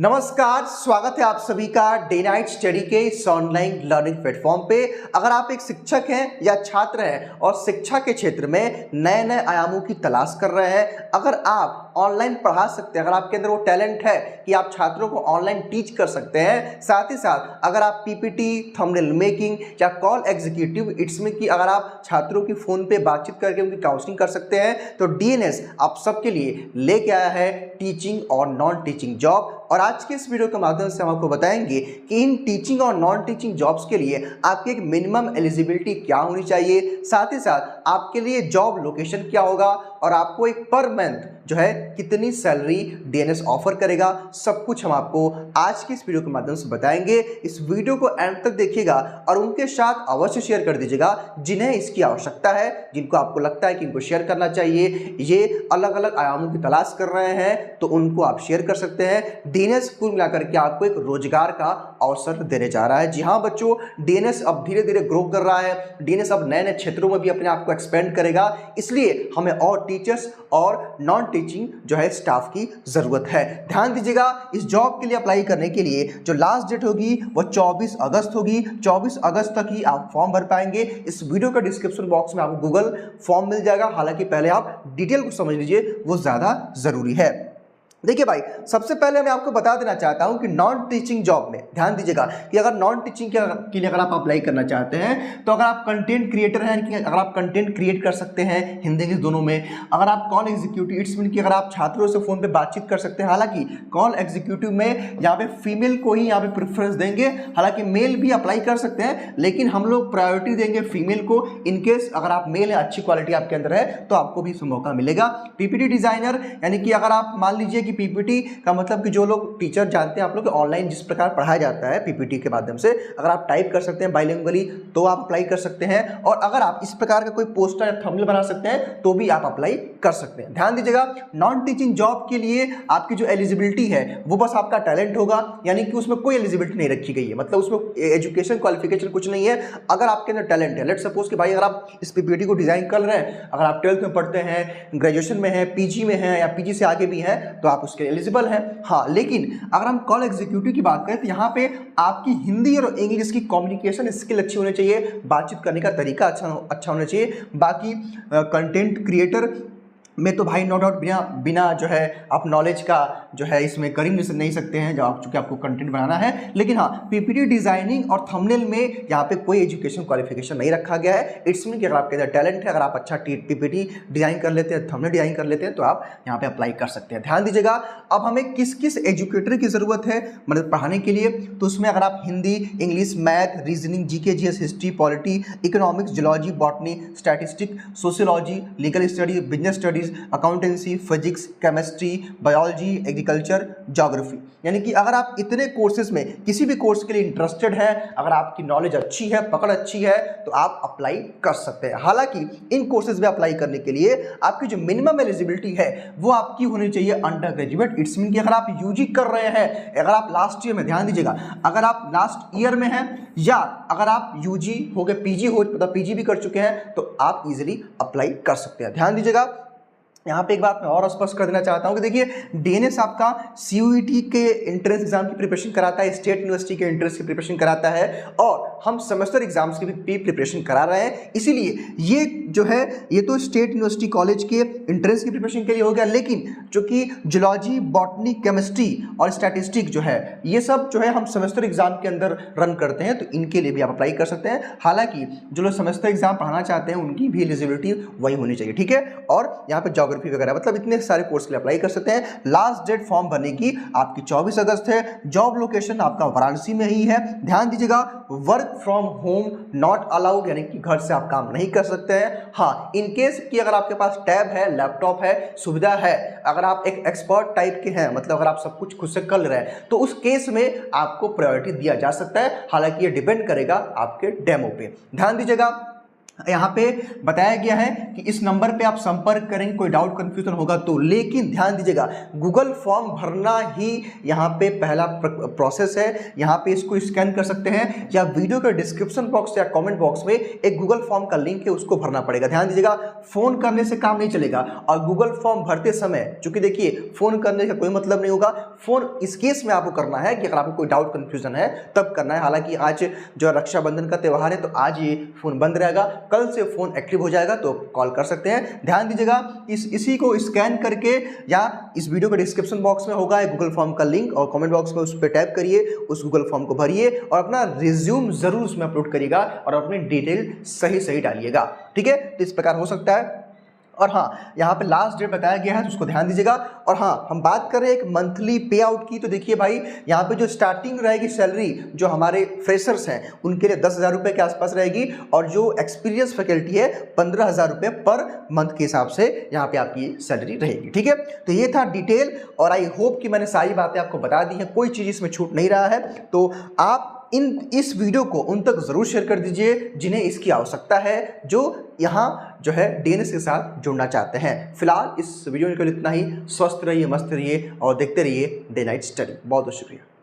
नमस्कार, स्वागत है आप सभी का डे नाइट स्टडी के इस ऑनलाइन लर्निंग प्लेटफॉर्म पे। अगर आप एक शिक्षक हैं या छात्र हैं और शिक्षा के क्षेत्र में नए नए आयामों की तलाश कर रहे हैं, अगर आप ऑनलाइन पढ़ा सकते हैं, अगर आपके अंदर वो टैलेंट है कि आप छात्रों को ऑनलाइन टीच कर सकते हैं, साथ ही साथ अगर आप पीपीटी, थंबनेल मेकिंग या कॉल एग्जीक्यूटिव इट्समें की अगर आप छात्रों की फ़ोन पे बातचीत करके उनकी काउंसलिंग कर सकते हैं, तो डीएनएस आप सबके लिए लेके आया है टीचिंग और नॉन टीचिंग जॉब। और आज के इस वीडियो के माध्यम से हम आपको बताएंगे कि इन टीचिंग और नॉन टीचिंग जॉब्स के लिए आपकी एक मिनिमम एलिजिबिलिटी क्या होनी चाहिए, साथ ही साथ आपके लिए जॉब लोकेशन क्या होगा और आपको एक पर मंथ जो है कितनी सैलरी डीएनएस ऑफर करेगा, सब कुछ हम आपको आज की इस वीडियो के माध्यम से बताएंगे। इस वीडियो को एंड तक देखिएगा और उनके साथ अवश्य शेयर कर दीजिएगा जिन्हें इसकी आवश्यकता है, जिनको आपको लगता है कि इनको शेयर करना चाहिए, ये अलग अलग आयामों की तलाश कर रहे हैं, तो उनको आप शेयर कर सकते हैं। डीएनएस कुल मिलाकर के आपको एक रोजगार का अवसर देने जा रहा है। जी हाँ बच्चों, डीएनएस अब धीरे धीरे ग्रो कर रहा है। डीएनएस अब नए नए क्षेत्रों में भी अपने आप को एक्सपेंड करेगा, इसलिए हमें और टीचर्स और नॉन टीचिंग जो है स्टाफ की जरूरत है। ध्यान दीजिएगा, इस जॉब के लिए अप्लाई करने के लिए जो लास्ट डेट होगी वो 24 अगस्त होगी। 24 अगस्त तक ही आप फॉर्म भर पाएंगे। इस वीडियो का डिस्क्रिप्शन बॉक्स में आपको गूगल फॉर्म मिल जाएगा, हालांकि पहले आप डिटेल को समझ लीजिए, वो ज्यादा जरूरी है। देखिए भाई, सबसे पहले मैं आपको बता देना चाहता हूं कि नॉन टीचिंग जॉब में ध्यान दीजिएगा कि अगर नॉन टीचिंग के लिए अगर आप अप्लाई करना चाहते हैं, तो अगर आप कंटेंट क्रिएटर हैं कि अगर आप कंटेंट क्रिएट कर सकते हैं हिंदी इंग्लिश दोनों में, अगर आप कॉल एग्जीक्यूटिव इट्स मीन कि अगर आप छात्रों से फोन पे बातचीत कर सकते हैं, हालांकि कॉल एग्जीक्यूटिव में यहाँ पे फीमेल को ही यहाँ पे प्रेफरेंस देंगे, हालांकि मेल भी अप्लाई कर सकते हैं, लेकिन हम लोग प्रायोरिटी देंगे फीमेल को। इनकेस अगर आप मेल है, अच्छी क्वालिटी आपके अंदर है, तो आपको भी इसमें मौका मिलेगा। पीपीटी डिजाइनर यानी कि अगर आप मान लीजिए पीपीटी का मतलब कि जो लोग टीचर जानते हैं आप लोग ऑनलाइन जिस प्रकार पढ़ाया जाता है पीपीटी के माध्यम से, अगर आप टाइप कर सकते हैं बाइलिंगुअली तो आप अप्लाई कर सकते हैं। और अगर आप इस प्रकार का कोई पोस्टर या थंबनेल बना सकते हैं तो भी आप अप्लाई कर सकते हैं। ध्यान दीजिएगा, नॉन टीचिंग जॉब के लिए आपकी जो एलिजिबिलिटी है वो बस आपका टैलेंट होगा, यानी कि उसमें कोई एलिजिबिलिटी नहीं रखी गई है, मतलब उसमें एजुकेशन क्वालिफिकेशन कुछ नहीं है। अगर आपके अंदर टैलेंट है, लेट सपोज कि भाई अगर आप इस पीपीटी को डिजाइन कर रहे हैं, अगर आप 12th में पढ़ते हैं, ग्रेजुएशन में है, पीजी में है या पीजी से आगे भी है, तो आप उसके एलिजिबल है। हाँ, लेकिन अगर हम कॉल एग्जीक्यूटिव की बात करें तो यहाँ पे आपकी हिंदी और इंग्लिश की कम्युनिकेशन स्किल अच्छी होनी चाहिए, बातचीत करने का तरीका अच्छा होना चाहिए। बाकी कंटेंट क्रिएटर में तो भाई नो डाउट बिना जो है आप नॉलेज का जो है इसमें कर ही नहीं सकते हैं, जब चूंकि आपको कंटेंट बनाना है। लेकिन हाँ, पीपीटी डिजाइनिंग और थंबनेल में यहाँ पे कोई एजुकेशन क्वालिफिकेशन नहीं रखा गया है। इट्स मीन कि अगर आपके अंदर टैलेंट है, अगर आप अच्छा पीपीटी डिजाइन कर लेते हैं, थंबनेल डिजाइन कर लेते हैं, तो आप यहाँ पे अप्लाई कर सकते हैं। ध्यान दीजिएगा, अब हमें किस किस एजुकेटर की जरूरत है मतलब पढ़ाने के लिए, तो उसमें अगर आप Hindi, English, math, reasoning, GK, GS, history, polity, economics, geology, botany, statistic, sociology, legal study, business studies, accountancy, physics, chemistry, biology, agriculture, geography, यानी कि अगर आप इतने कोर्सेज में किसी भी कोर्स के लिए इंटरेस्टेड हैं, अगर आपकी नॉलेज अच्छी है, पकड़ अच्छी है, तो आप अप्लाई कर सकते हैं। हालांकि इन कोर्सेज में अप्लाई करने के लिए आपकी जो मिनिमम एलिजिबिलिटी है वो आपकी होनी चाहिए अंडर ग्रेजुएट। इट्स मीन कि अगर आप यूजी कर रहे हैं, अगर आप लास्ट ईयर में, ध्यान दीजिएगा, अगर आप लास्ट ईयर में हैं या अगर आप यूजी हो गए, पीजी हो मतलब पीजी भी कर चुके हैं, तो आप इजीली अप्लाई कर सकते हैं। ध्यान दीजिएगा, यहाँ पे एक बात मैं और स्पष्ट कर देना चाहता हूँ कि देखिए, डीएनएस आपका सीयूईटी के एंट्रेंस एग्जाम की प्रिपरेशन कराता है, स्टेट यूनिवर्सिटी के एंट्रेंस की प्रिपरेशन कराता है, और हम सेमेस्टर एग्जाम्स की भी प्रिपरेशन करा रहे हैं। इसीलिए ये जो है ये तो स्टेट यूनिवर्सिटी कॉलेज के एंट्रेंस की प्रिपरेशन के लिए हो गया, लेकिन जो कि जियोलॉजी, बॉटनी, केमिस्ट्री और स्टैटिस्टिक जो है ये सब जो है हम सेमेस्टर एग्जाम के अंदर रन करते हैं, तो इनके लिए भी आप अप्लाई कर सकते हैं। हालांकि जो लोग सेमेस्टर एग्जाम पढ़ाना चाहते हैं उनकी भी एलिजिबिलिटी वही होनी चाहिए, ठीक है। और यहाँ पे वगैरह मतलब इतने सारे कोर्स के लिए अप्लाई कर सकते हैं। लास्ट डेट फॉर्म भरने की आपकी 24 अगस्त है। जॉब लोकेशन आपका वाराणसी में ही है। ध्यान दीजिएगा, work from home not allowed, यानी कि घर से आप काम नहीं कर सकते हैं। हाँ, इन केस कि अगर आपके पास टैब है, लैपटॉप है, सुविधा है, अगर आप एक एक्सपर्ट टाइप के हैं, मतलब अगर आप सब कुछ खुद से कर रहे हैं, तो उस केस में आपको प्रायोरिटी दिया जा सकता है। हालांकि ये डिपेंड करेगा आपके डेमो पे। ध्यान दीजिएगा, यहाँ पे बताया गया है कि इस नंबर पे आप संपर्क करेंगे कोई डाउट कंफ्यूजन होगा तो। लेकिन ध्यान दीजिएगा, गूगल फॉर्म भरना ही यहाँ पे पहला प्रोसेस है। यहाँ पे इसको स्कैन कर सकते हैं या वीडियो के डिस्क्रिप्शन बॉक्स या कमेंट बॉक्स में एक गूगल फॉर्म का लिंक है, उसको भरना पड़ेगा। ध्यान दीजिएगा, फोन करने से काम नहीं चलेगा। और गूगल फॉर्म भरते समय, चूंकि देखिए फोन करने का कोई मतलब नहीं होगा, फोन इस केस में आपको करना है कि अगर आपको कोई डाउट कंफ्यूजन है तब करना है। हालांकि आज जो रक्षाबंधन का त्यौहार है तो आज ये फोन बंद रहेगा, कल से फोन एक्टिव हो जाएगा तो कॉल कर सकते हैं। ध्यान दीजिएगा, इसी को स्कैन करके या इस वीडियो के डिस्क्रिप्शन बॉक्स में होगा गूगल फॉर्म का लिंक, और कमेंट बॉक्स में उस पर टैप करिए, उस गूगल फॉर्म को भरिए और अपना रिज्यूम जरूर उसमें अपलोड करिएगा और अपनी डिटेल सही डालिएगा। ठीक है, तो इस प्रकार हो सकता है। और हाँ, यहाँ पे लास्ट डेट बताया गया है तो उसको ध्यान दीजिएगा। और हाँ, हम बात कर रहे हैं एक मंथली पे आउट की, तो देखिए भाई यहाँ पे जो स्टार्टिंग रहेगी सैलरी जो हमारे फ्रेशर्स हैं उनके लिए 10,000 रुपये के आसपास रहेगी, और जो एक्सपीरियंस फैकल्टी है 15,000 रुपये पर मंथ के हिसाब से यहाँ पे आपकी सैलरी रहेगी। ठीक है, तो ये था डिटेल, और आई होप कि मैंने सारी बातें आपको बता दी हैं, कोई चीज़ इसमें छूट नहीं रहा है। तो आप इस वीडियो को उन तक ज़रूर शेयर कर दीजिए जिन्हें इसकी आवश्यकता है, जो यहाँ जो है डीएनएस के साथ जुड़ना चाहते हैं। फिलहाल इस वीडियो के लिए इतना ही। स्वस्थ रहिए, मस्त रहिए और देखते रहिए डे नाइट स्टडी। बहुत बहुत शुक्रिया।